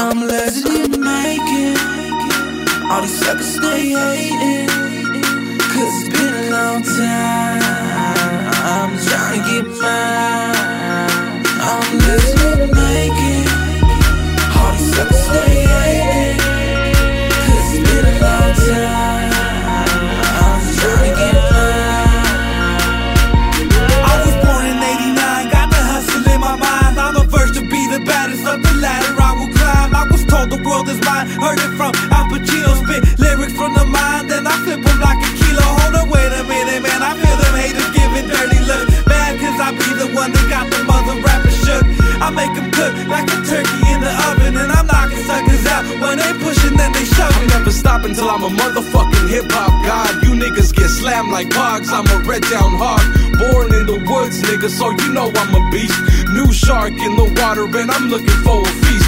I'm lazy to make it. All these suckers stay hating, 'cause it's been a long time. I'm trying to get mine. I'm lazy to make it. All these suckers stay hating, 'cause it's been a long time. I'm trying to get mine. I was born in '89, got the hustle in my mind. I'm a verse to be the baddest of the ladder I will climb. I was told the world is mine, heard it from Al Pacino. Spit lyrics from the mind, then I flip them like a kilo. Hold on, wait a minute, man, I feel them haters giving dirty looks. Mad 'cause I be the one that got the mother rappers shook. I make them cook like a turkey in the oven, and I'm knocking suckers out when they pushing, then they shove. I'm never stopping till I'm a motherfucking hip-hop god. You niggas get slammed like hogs, I'm a red down hog. Born in the woods, nigga, so you know I'm a beast. New shark in the water and I'm looking for a feast.